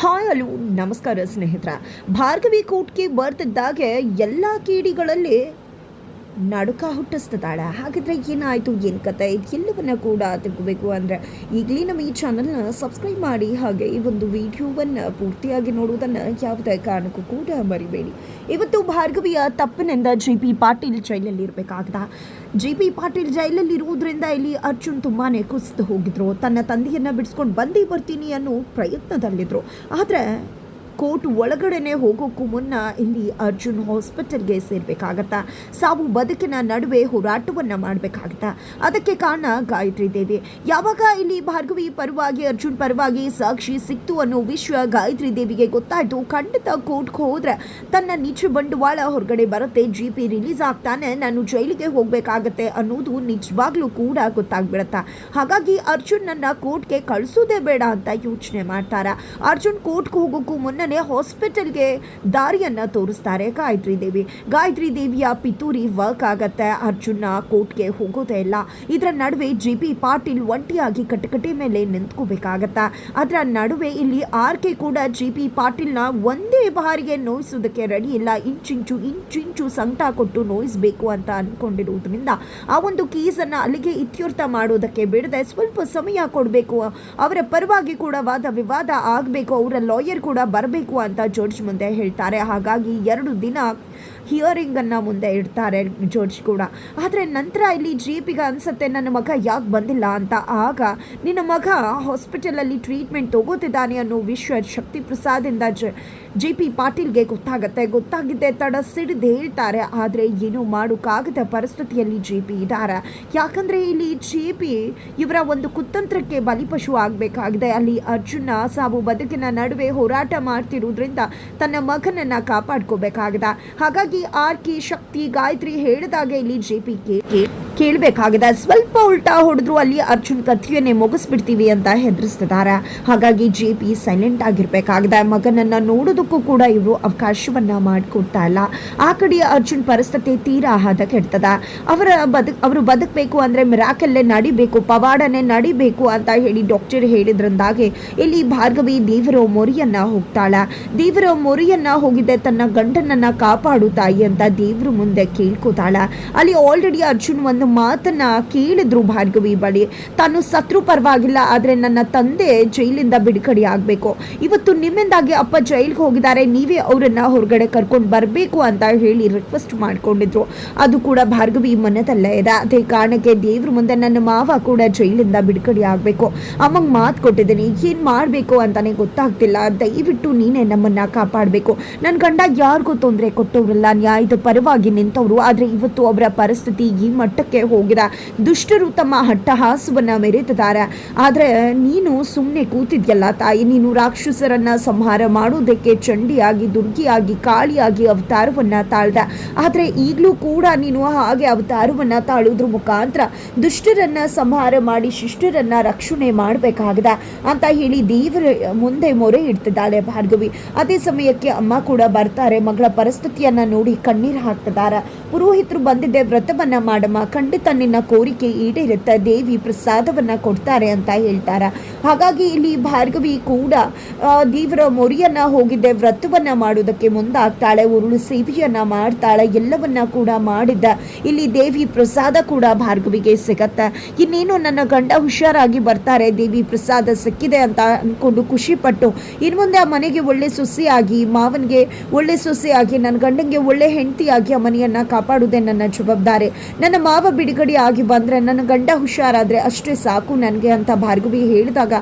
Hi hello ನಮಸ್ಕಾರ ಸ್ನೇಹಿತರ. ಭಾರ್ಗವಿ ಕೋರ್ಟ್ಗೆ ಬರ್ತಿದ್ದಾಗೆ ಎಲ್ಲ ಕೇಡಿಗಳಲ್ಲಿ ನಡುಕ ಹುಟ್ಟಿಸ್ತಿದ್ದಾಳೆ. ಹಾಗಿದ್ರೆ ಏನಾಯಿತು, ಏನು ಕತೆ, ಎಲ್ಲವನ್ನ ಕೂಡ ತಿಳ್ಕೋಬೇಕು ಅಂದರೆ ಈಗಲೇ ನಮ್ಮ ಈ ಚಾನಲ್ನ ಸಬ್ಸ್ಕ್ರೈಬ್ ಮಾಡಿ, ಹಾಗೆ ಈ ಒಂದು ವಿಡಿಯೋವನ್ನು ಪೂರ್ತಿಯಾಗಿ ನೋಡುವುದನ್ನು ಯಾವುದೇ ಕಾರಣಕ್ಕೂ ಕೂಡ ಮರಿಬೇಡಿ. ಇವತ್ತು ಭಾರ್ಗವಿಯ ತಪ್ಪಿನಿಂದ JP ಪಾಟೀಲ್ ಜೈಲಲ್ಲಿ ಇರಬೇಕಾಗ್ದ. JP ಪಾಟೀಲ್ ಜೈಲಲ್ಲಿರುವುದರಿಂದ ಇಲ್ಲಿ ಅರ್ಜುನ್ ತುಂಬಾ ಕುಸಿದು ಹೋಗಿದ್ರು. ತನ್ನ ತಂದೆಯನ್ನು ಬಿಡಿಸ್ಕೊಂಡು ಬಂದೇ ಬರ್ತೀನಿ ಅನ್ನೋ ಪ್ರಯತ್ನದಲ್ಲಿದ್ದರು. ಆದರೆ ಕೋರ್ಟ್ ಒಳಗಡೆನೆ ಹೋಗೋಕ್ಕೂ ಮುನ್ನ ಇಲ್ಲಿ ಅರ್ಜುನ್ ಹಾಸ್ಪಿಟಲ್ಗೆ ಸೇರಬೇಕಾಗತ್ತಾ. ಸಾವು ಬದುಕಿನ ನಡುವೆ ಹೋರಾಟವನ್ನು ಮಾಡಬೇಕಾಗತ್ತಾ. ಅದಕ್ಕೆ ಕಾರಣ ಗಾಯತ್ರಿ ದೇವಿ. ಯಾವಾಗ ಇಲ್ಲಿ ಭಾರ್ಗವಿ ಪರವಾಗಿ ಅರ್ಜುನ್ ಪರವಾಗಿ ಸಾಕ್ಷಿ ಸಿಕ್ತು ಅನ್ನೋ ವಿಷಯ ಗಾಯತ್ರಿ ದೇವಿಗೆ ಗೊತ್ತಾಯಿತು, ಖಂಡಿತ ಕೋರ್ಟ್ಗೆ ಹೋದರೆ ತನ್ನ ನಿಜ ಬಂಡವಾಳ ಹೊರಗಡೆ ಬರುತ್ತೆ. JP ರಿಲೀಸ್ ಆಗ್ತಾನೆ, ನಾನು ಜೈಲಿಗೆ ಹೋಗಬೇಕಾಗತ್ತೆ ಅನ್ನೋದು ನಿಜವಾಗ್ಲೂ ಕೂಡ ಗೊತ್ತಾಗ್ಬಿಡತ್ತಾ. ಹಾಗಾಗಿ ಅರ್ಜುನನ್ನು ಕೋರ್ಟ್ಗೆ ಕಳಿಸೋದೇ ಬೇಡ ಅಂತ ಯೋಚನೆ ಮಾಡ್ತಾರೆ. ಅರ್ಜುನ್ ಕೋರ್ಟ್ಗೆ ಹೋಗೋಕ್ಕೂ ಮುನ್ನ ಹಾಸ್ಪಿಟಲ್ಗೆ ದಾರಿಯನ್ನ ತೋರಿಸ್ತಾರೆ ಗಾಯತ್ರಿ ದೇವಿಯ ಪಿತೂರಿ ವರ್ಕ್ ಆಗತ್ತೆ. ಅರ್ಜುನ ಕೋರ್ಟ್ಗೆ ಹೋಗೋದೇ ಇಲ್ಲ. ಇದರ ನಡುವೆ JP ಪಾಟೀಲ್ ಒಂಟಿಯಾಗಿ ಕಟಕಟೆ ಮೇಲೆ ನಿಂತ್ಕೋಬೇಕಾಗತ್ತ. ಅದರ ನಡುವೆ ಇಲ್ಲಿ RK ಕೂಡ JP ಪಾಟೀಲ್ನ ಒಂದೇ ಬಾರಿಗೆ ನೋಯಿಸೋದಕ್ಕೆ ರೆಡಿ ಇಲ್ಲ. ಇಂಚಿಂಚು ಸಂಕಟ ಕೊಟ್ಟು ನೋಯಿಸಬೇಕು ಅಂತ ಅನ್ಕೊಂಡಿರುವುದರಿಂದ ಆ ಒಂದು ಕೇಸನ್ನು ಅಲ್ಲಿಗೆ ಇತ್ಯರ್ಥ ಮಾಡೋದಕ್ಕೆ ಬಿಡದೆ ಸ್ವಲ್ಪ ಸಮಯ ಕೊಡಬೇಕು. ಅವರ ಪರವಾಗಿ ಕೂಡ ವಾದ ವಿವಾದ ಆಗಬೇಕು, ಅವರ ಲಾಯರ್ ಕೂಡ ಬರಬೇಕು ಅಂತ ಜಡ್ಜ್ ಮುಂದೆ ಹೇಳ್ತಾರೆ. ಹಾಗಾಗಿ 2 ದಿನ ಹಿಯರಿಂಗ್ ಅನ್ನ ಮುಂದೆ ಇಡ್ತಾರೆ ಜಡ್ಜ್ ಕೂಡ. ಆದರೆ ನಂತರ ಇಲ್ಲಿ JPಗೆ ಅನ್ಸುತ್ತೆ, ನನ್ನ ಮಗ ಯಾಕೆ ಬಂದಿಲ್ಲ ಅಂತ. ಆಗ ನಿನ್ನ ಮಗ ಹಾಸ್ಪಿಟಲಲ್ಲಿ ಟ್ರೀಟ್ಮೆಂಟ್ ತಗೋತಿದ್ದಾನೆ ಅನ್ನೋ ವಿಷಯ ಶಕ್ತಿ ಪ್ರಸಾದಿಂದ JP ಪಾಟೀಲ್ಗೆ ಗೊತ್ತಾಗಿದ್ದೆ ತಡ ಸಿಡಿದು ಹೇಳ್ತಾರೆ. ಆದರೆ ಏನೂ ಮಾಡೋಕ್ಕಾಗದ ಪರಿಸ್ಥಿತಿಯಲ್ಲಿ JP ಇದ್ದಾರೆ. ಯಾಕಂದರೆ ಇಲ್ಲಿ JP ಇವರ ಒಂದು ಕುತಂತ್ರಕ್ಕೆ ಬಲಿಪಶು ಆಗಬೇಕಾಗಿದೆ. ಅಲ್ಲಿ ಅರ್ಜುನ ಸಾವು ಬದುಕಿನ ನಡುವೆ ಹೋರಾಟ ಮಾಡ್ತಿರೋದ್ರಿಂದ ತನ್ನ ಮಗನನ್ನು ಕಾಪಾಡ್ಕೋಬೇಕಾಗಿದೆ. ಹಾಗಾಗಿ RK ಶಕ್ತಿ ಗಾಯತ್ರಿ ಹೇಳಿದಾಗ ಇಲ್ಲಿ JP ಕೇಳಬೇಕಾಗಿದೆ. ಸ್ವಲ್ಪ ಉಲ್ಟಾ ಹೊಡೆದ್ರು ಅಲ್ಲಿ ಅರ್ಜುನ್ ಕಥೆಯನ್ನೇ ಮುಗಿಸ್ಬಿಡ್ತೀವಿ ಅಂತ ಹೆದರಿಸ್ತಿದ್ದಾರೆ. ಹಾಗಾಗಿ JP ಸೈಲೆಂಟ್ ಆಗಿರ್ಬೇಕಾಗಿದೆ. ಮಗನನ್ನ ನೋಡೋದಕ್ಕೂ ಕೂಡ ಇವರು ಅವಕಾಶವನ್ನ ಮಾಡಿಕೊಡ್ತಾ ಇಲ್ಲ. ಆ ಕಡೆ ಅರ್ಜುನ್ ಪರಿಸ್ಥಿತಿ ತೀರಾ ಹದಗೆಡ್ತದ. ಅವರು ಬದುಕಬೇಕು ಅಂದ್ರೆ ಮಿರಾಕಲ್ಲೇ ನಡಿಬೇಕು, ಪವಾಡನೆ ನಡಿಬೇಕು ಅಂತ ಹೇಳಿ ಡಾಕ್ಟರ್ ಹೇಳಿದ್ರಿಂದಾಗಿ ಇಲ್ಲಿ ಭಾರ್ಗವಿ ದೇವರ ಮೊರೆಯನ್ನ ಹೋಗ್ತಾಳೆ. ದೇವರ ಮೊರೆಯನ್ನ ಹೋಗಿದ್ದೆ ತನ್ನ ಗಂಡನನ್ನ ಕಾಪಾಡು ತಾಯಿ ಅಂತ ದೇವ್ರ ಮುಂದೆ ಕೇಳ್ಕೋತಾಳ. ಅಲ್ಲಿ ಆಲ್ರೆಡಿ ಅರ್ಜುನ್ ಒಂದು ಮಾತನ್ನ ಕೇಳಿದ್ರು ಭಾರ್ಗವಿ ಬಳಿ, ತಾನು ಸತ್ರು ಪರವಾಗಿಲ್ಲ, ಆದ್ರೆ ನನ್ನ ತಂದೆ ಜೈಲಿಂದ ಬಿಡುಗಡೆ ಆಗ್ಬೇಕು. ಇವತ್ತು ನಿಮ್ಮಿಂದಾಗಿ ಅಪ್ಪ ಜೈಲ್ಗೆ ಹೋಗಿದ್ದಾರೆ, ನೀವೇ ಅವರನ್ನ ಹೊರಗಡೆ ಕರ್ಕೊಂಡು ಬರಬೇಕು ಅಂತ ಹೇಳಿ ರಿಕ್ವೆಸ್ಟ್ ಮಾಡ್ಕೊಂಡಿದ್ರು. ಅದು ಕೂಡ ಭಾರ್ಗವಿ ಮನದಲ್ಲೇ ಇದೆ. ಅದೇ ಕಾರಣಕ್ಕೆ ದೇವ್ರ ಮುಂದೆ ನನ್ನ ಮಾವ ಕೂಡ ಜೈಲಿಂದ ಬಿಡುಗಡೆ ಆಗ್ಬೇಕು, ಅಮ್ಮಂಗೆ ಮಾತು ಕೊಟ್ಟಿದ್ದೀನಿ, ಏನ್ ಮಾಡ್ಬೇಕು ಅಂತಾನೆ ಗೊತ್ತಾಗ್ತಿಲ್ಲ, ದಯವಿಟ್ಟು ನೀನೇ ನಮ್ಮನ್ನ ಕಾಪಾಡಬೇಕು. ನನ್ನ ಗಂಡ ಯಾರಿಗೂ ತೊಂದರೆ ಕೊಟ್ಟವ್ರಲ್ಲ, ನ್ಯಾಯದ ಪರವಾಗಿ ನಿಂತವರು. ಆದ್ರೆ ಇವತ್ತು ಅವರ ಪರಿಸ್ಥಿತಿ ಈ ಮಟ್ಟಕ್ಕೆ ಹೋಗಿದೆ. ದುಷ್ಟರು ತಮ್ಮ ಹಟ್ಟಹಾಸವನ್ನ ಮೆರೆತಿದ್ದಾರೆ. ಆದ್ರೆ ನೀನು ಸುಮ್ಮನೆ ಕೂತಿದ್ಯಲ್ಲ ತಾಯಿ, ನೀನು ರಾಕ್ಷಸರನ್ನ ಸಂಹಾರ ಮಾಡೋದಕ್ಕೆ ಚಂಡಿಯಾಗಿ, ದುರ್ಗಿಯಾಗಿ, ಕಾಳಿಯಾಗಿ ಅವತಾರವನ್ನ ತಾಳ್ದ. ಆದ್ರೆ ಈಗಲೂ ಕೂಡ ನೀನು ಹಾಗೆ ಅವತಾರವನ್ನ ತಾಳೋದ್ರ ಮುಖಾಂತರ ದುಷ್ಟರನ್ನ ಸಂಹಾರ ಮಾಡಿ ಶಿಷ್ಟರನ್ನ ರಕ್ಷಣೆ ಮಾಡಬೇಕಾಗಿದೆ ಅಂತ ಹೇಳಿ ದೇವರ ಮುಂದೆ ಮೊರೆ ಇಡ್ತಿದ್ದಾಳೆ ಭಾರ್ಗವಿ. ಅದೇ ಸಮಯಕ್ಕೆ ಅಮ್ಮ ಕೂಡ ಬರ್ತಾರೆ. ಮಗಳ ಪರಿಸ್ಥಿತಿಯನ್ನ ನೋಡಿ ಕಣ್ಣೀರು ಹಾಕ್ತಿದ್ದಾರೆ. ಪುರೋಹಿತರು ಬಂದಿದ್ದೆ, ವ್ರತವನ್ನ ಮಾಡಮ್ಮ, ಖಂಡಿತ ನಿನ್ನ ಕೋರಿಕೆ ಈಡೇರುತ್ತೆ, ದೇವಿ ಪ್ರಸಾದವನ್ನ ಕೊಡ್ತಾರೆ ಅಂತ ಹೇಳ್ತಾರೆ. ಹಾಗಾಗಿ ಇಲ್ಲಿ ಭಾರ್ಗವಿ ಕೂಡ ದೇವರ ಮೊರೆಯನ್ನ ಹೋಗಿದ್ದೆ, ವ್ರತವನ್ನ ಮಾಡೋದಕ್ಕೆ ಮುಂದಾಗ್ತಾಳೆ, ಉರುಳು ಸೇವೆಯನ್ನ ಮಾಡ್ತಾಳೆ. ಎಲ್ಲವನ್ನ ಕೂಡ ಮಾಡಿದ್ದ ಇಲ್ಲಿ ದೇವಿ ಪ್ರಸಾದ ಕೂಡ ಭಾರ್ಗವಿಗೆ ಸಿಗತ್ತೆ. ಇನ್ನೇನು ನನ್ನ ಗಂಡ ಹುಷಾರಾಗಿ ಬರ್ತಾರೆ, ದೇವಿ ಪ್ರಸಾದ ಸಿಕ್ಕಿದೆ ಅಂತ ಅನ್ಕೊಂಡು ಖುಷಿ ಪಟ್ಟು ಇನ್ನು ಮುಂದೆ ಆ ಮನೆಗೆ ಒಳ್ಳೆ ಸೊಸೆಯಾಗಿ, ಮಾವನಿಗೆ ಒಳ್ಳೆ ಸೊಸೆಯಾಗಿ, ನನ್ನ ಗಂಡಂಗೆ ಒಳ್ಳೆ ಹೆಂಡತಿಯಾಗಿ ಆ ಮನೆಯನ್ನ ಕಾಪಾಡುವುದೇ ನನ್ನ ಜವಾಬ್ದಾರಿ. ನನ್ನ ಮಾವ ಬಿಡುಗಡೆ ಆಗಿ ಬಂದ್ರೆ, ನನ್ನ ಗಂಡ ಹುಷಾರಾದ್ರೆ ಅಷ್ಟೇ ಸಾಕು ನನಗೆ ಅಂತ ಭಾರ್ಗವಿ ಹೇಳಿದಾಗ,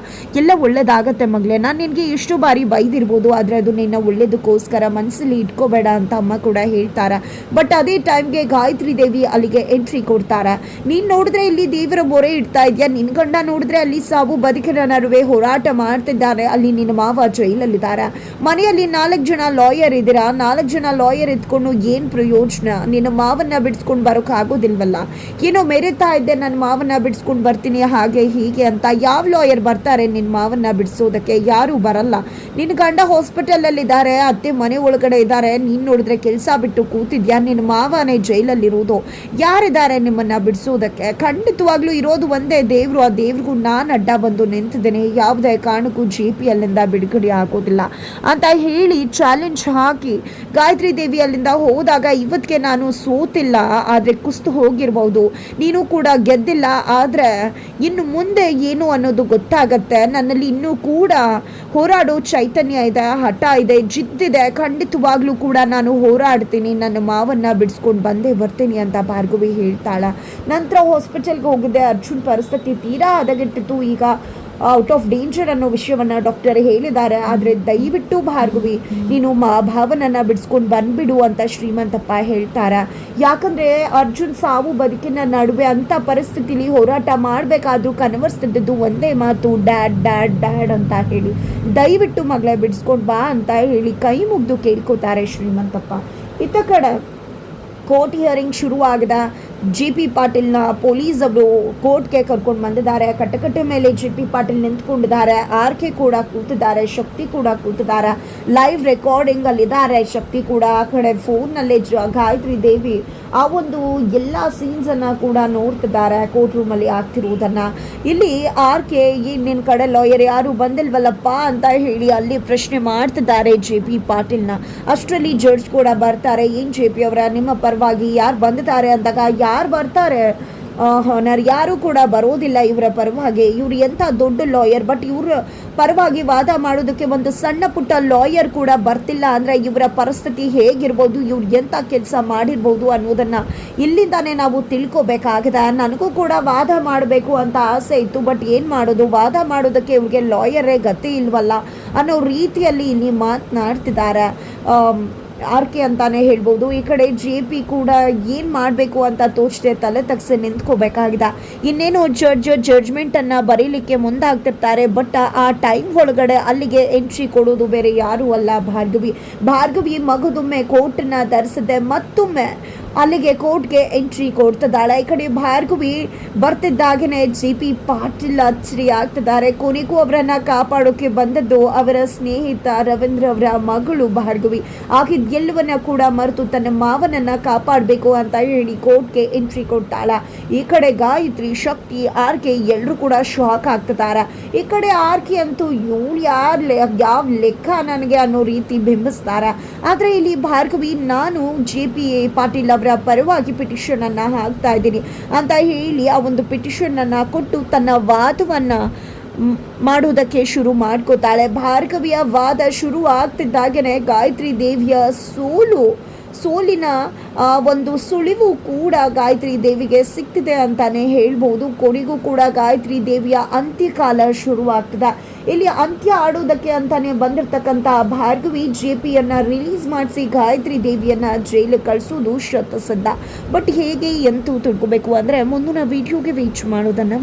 ಎಲ್ಲ ಒಳ್ಳೇದಾಗತ್ತೆ ಮಗಳೇ, ನಾನು ನಿನಗೆ ಎಷ್ಟು ಬಾರಿ ಬೈದಿರ್ಬೋದು, ಆದರೆ ಅದು ನಿನ್ನ ಒಳ್ಳೇದಕ್ಕೋಸ್ಕರ ಮನಸ್ಸಲ್ಲಿ ಇಟ್ಕೋಬೇಡ ಅಂತ ಅಮ್ಮ ಕೂಡ ಹೇಳ್ತಾರೆ. ಬಟ್ ಅದೇ ಟೈಮ್ಗೆ ಗಾಯತ್ರಿ ದೇವಿ ಅಲ್ಲಿಗೆ ಎಂಟ್ರಿ ಕೊಡ್ತಾರೆ. ನೀನು ನೋಡಿದ್ರೆ ಇಲ್ಲಿ ದೇವರ ಮೊರೆ ಇಡ್ತಾ ಇದೆಯಾ, ನಿನ್ನ ಗಂಡ ನೋಡಿದ್ರೆ ಅಲ್ಲಿ ಸಾವು ಬದುಕಿನ ನಡುವೆ ಹೋರಾಟ ಮಾಡ್ತಿದ್ದಾರೆ, ಅಲ್ಲಿ ನಿನ್ನ ಮಾವ ಜೈಲಲ್ಲಿದ್ದಾರೆ, ಮನೆಯಲ್ಲಿ 4 ಜನ ಲಾಯರ್ ಇದ್ದೀರಾ, 4 ಜನ ಲಾಯರ್ ಇದ್ಕೊಂಡು ಏನು ಪ್ರಯೋಜನ, ನಿನ್ನ ಮಾವನ್ನ ಬಿಡಿಸ್ಕೊಂಡು ಬರೋಕೆ ಆಗೋದಿಲ್ವಲ್ಲ, ಏನೋ ಮೆರಿತಾ ಇದ್ದೆ ನನ್ನ ಮಾವನ್ನ ಬಿಡಿಸ್ಕೊಂಡು ಬರ್ತೀನಿ ಹಾಗೆ ಹೀಗೆ ಅಂತ. ಯಾವ ಲಾಯರ್ ಬರ್ತಾರೆ ನಿನ್ನ ಮಾವನ್ನ ಬಿಡಿಸೋದಕ್ಕೆ? ಯಾರೂ ಬರಲ್ಲ. ನಿನ್ನ ಗಂಡ ಹಾಸ್ಪಿಟಲಲ್ಲಿದ್ದಾರೆ, ಅತ್ತೆ ಮನೆ ಒಳಗಡೆ ಇದ್ದಾರೆ, ನೀನು ನೋಡಿದ್ರೆ ಕೆಲಸ ಬಿಟ್ಟು ಕೂತಿದ್ಯಾ, ನಿನ್ನ ಮಾವನೇ ಜೈಲಲ್ಲಿರೋದು, ಯಾರಿದ್ದಾರೆ ನಿಮ್ಮನ್ನು ಬಿಡಿಸೋದಕ್ಕೆ? ಖಂಡಿತವಾಗ್ಲೂ ಇರೋದು ಒಂದೇ ದೇವರು, ಆ ದೇವ್ರಿಗೂ ನಾನು ಅಡ್ಡ ಬಂದು ನಿಂತಿದ್ದೇನೆ, ಯಾವುದೇ ಕಾರಣಕ್ಕೂ JP ಅಲ್ಲಿಂದ ಬಿಡುಗಡೆ ಆಗೋದಿಲ್ಲ ಅಂತ ಹೇಳಿ ಚಾಲೆಂಜ್ ಹಾಕಿ ಗಾಯತ್ರಿ ದೇವಿ ಅಲ್ಲಿಂದ ಹೋದಾಗ, ಇವತ್ತಿಗೆ ನಾನು ಸೋತಿಲ್ಲ, ಆದರೆ ಕುಸ್ತು ಹೋಗಿರ್ಬೋದು, ನೀನು ಕೂಡ ಗೆದ್ದಿಲ್ಲ, ಆದರೆ ಇನ್ನು ಮುಂದೆ ಏನು ಅನ್ನೋದು ಗೊತ್ತಾಗತ್ತೆ, ನನ್ನಲ್ಲಿ ಇನ್ನೂ ಕೂಡ ಹೋರಾಡೋ ಚೈತನ್ಯ ಇದೆ, ಹಠ ಇದೆ, ಜಿದ್ದಿದೆ, ಖಂಡಿತವಾಗ್ಲೂ ಕೂಡ ನಾನು ಹೋರಾಡ್ತೀನಿ, ನನ್ನ ಮಾವನ್ನ ಬಿಡಿಸ್ಕೊಂಡು ಬಂದೇ ಬರ್ತೀನಿ ಅಂತ ಭಾರ್ಗವಿ ಹೇಳ್ತಾಳ. ನಂತರ ಹಾಸ್ಪಿಟಲ್ಗೆ ಹೋಗಿದ್ದೆ. ಅರ್ಜುನ್ ಪರಿಸ್ಥಿತಿ ತೀರಾ ಹದಗೆಟ್ಟಿತ್ತು, ಈಗ ಔಟ್ ಆಫ್ ಡೇಂಜರ್ ಅನ್ನೋ ವಿಷಯವನ್ನು ಡಾಕ್ಟರ್ ಹೇಳಿದ್ದಾರೆ. ಆದರೆ ದಯವಿಟ್ಟು ಭಾರ್ಗವಿ ನೀನು ಭಾವನನ್ನು ಬಿಡಿಸ್ಕೊಂಡು ಬಂದ್ಬಿಡು ಅಂತ ಶ್ರೀಮಂತಪ್ಪ ಹೇಳ್ತಾರೆ. ಯಾಕಂದರೆ ಅರ್ಜುನ್ ಸಾವು ಬದುಕಿನ ನಡುವೆ ಅಂಥ ಪರಿಸ್ಥಿತಿಲಿ ಹೋರಾಟ ಮಾಡಬೇಕಾದ್ರೂ ಕನ್ವರ್ಸ್ತಿದ್ದು ಒಂದೇ ಮಾತು, ಡ್ಯಾಡ್ ಡ್ಯಾಡ್ ಡ್ಯಾಡ್ ಅಂತ ಹೇಳಿ, ದಯವಿಟ್ಟು ಮಗಳೇ ಬಿಡಿಸ್ಕೊಂಡು ಬಾ ಅಂತ ಹೇಳಿ ಕೈ ಮುಗಿದು ಕೇಳ್ಕೊತಾರೆ ಶ್ರೀಮಂತಪ್ಪ. ಇತ್ತ ಕಡೆ ಕೋರ್ಟ್ ಹಿಯರಿಂಗ್ ಶುರುವಾಗಿದೆ. JP ಪಾಟೀಲ್ನ ಪೊಲೀಸ್ ಅವರು ಕೋರ್ಟ್ಗೆ ಕರ್ಕೊಂಡು ಬಂದಿದ್ದಾರೆ. ಕಟ್ಟಕಟ್ಟೆ ಮೇಲೆ JP ಪಾಟೀಲ್ ನಿಂತ್ಕೊಂಡಿದ್ದಾರೆ, RK ಕೂಡ ಕೂತಿದ್ದಾರೆ, ಶಕ್ತಿ ಕೂಡ ಕೂತಿದ್ದಾರೆ, ಲೈವ್ ರೆಕಾರ್ಡಿಂಗ್ ಅಲ್ಲಿದ್ದಾರೆ. ಶಕ್ತಿ ಕೂಡ ಆ ಕಡೆ ಫೋನ್ನಲ್ಲೇ ಗಾಯತ್ರಿ ದೇವಿ ಆ ಒಂದು ಎಲ್ಲ ಸೀನ್ಸನ್ನು ಕೂಡ ನೋಡ್ತಿದ್ದಾರೆ ಕೋರ್ಟ್ ರೂಮಲ್ಲಿ ಆಗ್ತಿರುವುದನ್ನು. ಇಲ್ಲಿ RK ನಿನ್ನ ಕಡೆ ಲಾಯರ್ ಯಾರು ಬಂದಿಲ್ವಲ್ಲಪ್ಪ ಅಂತ ಹೇಳಿ ಅಲ್ಲಿ ಪ್ರಶ್ನೆ ಮಾಡ್ತಿದ್ದಾರೆ JP ಪಾಟೀಲ್ನ. ಅಷ್ಟರಲ್ಲಿ ಜಡ್ಜ್ ಕೂಡ ಬರ್ತಾರೆ. ಏನು JP ಅವರ ನಿಮ್ಮ ಪರವಾಗಿ ಯಾರು ಬಂದಿದ್ದಾರೆ ಅಂದಾಗ, ಯಾರು ಬರ್ತಾರೆ ಹಾನರ್, ಯಾರು ಕೂಡ ಬರೋದಿಲ್ಲ ಇವರ ಪರವಾಗಿ, ಇವ್ರು ಎಂಥ ದೊಡ್ಡ ಲಾಯರ್, ಬಟ್ ಇವ್ರ ಪರವಾಗಿ ವಾದ ಮಾಡೋದಕ್ಕೆ ಒಂದು ಸಣ್ಣ ಪುಟ್ಟ ಲಾಯರ್ ಕೂಡ ಬರ್ತಿಲ್ಲ ಅಂದರೆ ಇವರ ಪರಿಸ್ಥಿತಿ ಹೇಗಿರ್ಬೋದು, ಇವ್ರು ಎಂಥ ಕೆಲಸ ಮಾಡಿರ್ಬೋದು ಅನ್ನೋದನ್ನು ಇಲ್ಲಿಂದಾನೇ ನಾವು ತಿಳ್ಕೊಬೇಕಾಗಿದೆ. ನನಗೂ ಕೂಡ ವಾದ ಮಾಡಬೇಕು ಅಂತ ಆಸೆ ಇತ್ತು, ಬಟ್ ಏನು ಮಾಡೋದು, ವಾದ ಮಾಡೋದಕ್ಕೆ ಇವ್ರಿಗೆ ಲಾಯರೇ ಗತಿ ಇಲ್ವಲ್ಲ ಅನ್ನೋ ರೀತಿಯಲ್ಲಿ ಇಲ್ಲಿ ಮಾತನಾಡ್ತಿದ್ದಾರೆ. RK ಅಂತಾನೆ ಹೇಳ್ಬೋದು. ಈ ಕಡೆ JP ಕೂಡ ಏನು ಮಾಡಬೇಕು ಅಂತ ತೋಚದೆ ತಲೆ ತಗ್ಸಿ ನಿಂತ್ಕೋಬೇಕಾಗಿದೆ. ಇನ್ನೇನು ಜಡ್ಜ್ಮೆಂಟನ್ನು ಬರೀಲಿಕ್ಕೆ ಮುಂದಾಗ್ತಿರ್ತಾರೆ. ಬಟ್ ಆ ಟೈಮ್ ಒಳಗಡೆ ಅಲ್ಲಿಗೆ ಎಂಟ್ರಿ ಕೊಡೋದು ಬೇರೆ ಯಾರೂ ಅಲ್ಲ, ಭಾರ್ಗವಿ ಮಗದೊಮ್ಮೆ ಕೋರ್ಟನ್ನು ಧರಿಸಿದೆ, ಮತ್ತೊಮ್ಮೆ ಅಲ್ಲಿಗೆ ಕೋರ್ಟ್ಗೆ ಎಂಟ್ರಿ ಕೊಡ್ತಿದ್ದಾಳೆ. ಈ ಕಡೆ ಭಾರ್ಗವಿ ಬರ್ತಿದ್ದಾಗನೇ JP ಪಾಟೀಲ್ ಅಚ್ಚರಿ ಆಗ್ತಿದ್ದಾರೆ. ಕೊನೆಗೂ ಅವರನ್ನು ಕಾಪಾಡೋಕೆ ಬಂದದ್ದು ಅವರ ಸ್ನೇಹಿತ ರವೀಂದ್ರ ಅವರ ಮಗಳು ಭಾರ್ಗವಿ. ಎಲ್ಲವನ್ನ ಕೂಡ ಮರೆತು ತನ್ನ ಮಾವನನ್ನ ಕಾಪಾಡಬೇಕು ಅಂತ ಹೇಳಿ ಕೋರ್ಟ್ಗೆ ಎಂಟ್ರಿ ಕೊಡ್ತಾಳೆ. ಈ ಕಡೆ ಗಾಯತ್ರಿ, ಶಕ್ತಿ, RK ಎಲ್ಲರೂ ಕೂಡ ಶಾಕ್ ಆಗ್ತಿದ್ದಾರೆ. ಈ ಕಡೆ RK ಅಂತೂ ಇವಳು ಯಾವ ಲೆಕ್ಕ ನನಗೆ ಅನ್ನೋ ರೀತಿ ಬಿಂಬಿಸ್ತಾರೆ. ಆದರೆ ಇಲ್ಲಿ ಭಾರ್ಗವಿ ನಾನು JP ಪಾಟೀಲ್ ಅವರ ಪರವಾಗಿ ಪಿಟಿಷನ್ ಅನ್ನ ಹಾಕ್ತಾ ಇದ್ದೀನಿ ಅಂತ ಹೇಳಿ ಆ ಒಂದು ಪಿಟಿಷನ್ ಅನ್ನ ಕೊಟ್ಟು ತನ್ನ ವಾದವನ್ನ ಮಾಡೋದಕ್ಕೆ ಶುರು ಮಾಡ್ಕೋತಾಳೆ. ಭಾರ್ಗವಿಯ ವಾದ ಶುರು ಆಗ್ತಿದ್ದಾಗನೇ ಗಾಯತ್ರಿ ದೇವಿಯ ಸೋಲಿನ ಒಂದು ಸುಳಿವು ಕೂಡ ಗಾಯತ್ರಿ ದೇವಿಗೆ ಸಿಕ್ತಿದೆ ಅಂತಾನೆ ಹೇಳ್ಬೋದು. ಕೊನೆಗೂ ಕೂಡ ಗಾಯತ್ರಿ ದೇವಿಯ ಅಂತ್ಯಕಾಲ ಶುರುವಾಗ್ತದೆ. ಇಲ್ಲಿ ಅಂತ್ಯ ಆಡೋದಕ್ಕೆ ಅಂತಾನೆ ಬಂದಿರತಕ್ಕಂಥ ಭಾರ್ಗವಿ JPಯನ್ನು ರಿಲೀಸ್ ಮಾಡಿಸಿ ಗಾಯತ್ರಿ ದೇವಿಯನ್ನು ಜೈಲಿಗೆ ಕಳಿಸೋದು ಶತಸಿದ್ಧ. ಬಟ್ ಹೇಗೆ ಎಂತೂ ತಿಳ್ಕೋಬೇಕು ಅಂದರೆ ಮುಂದಿನ ವಿಡಿಯೋಗೆ ವೇಟ್ ಮಾಡೋದನ್ನು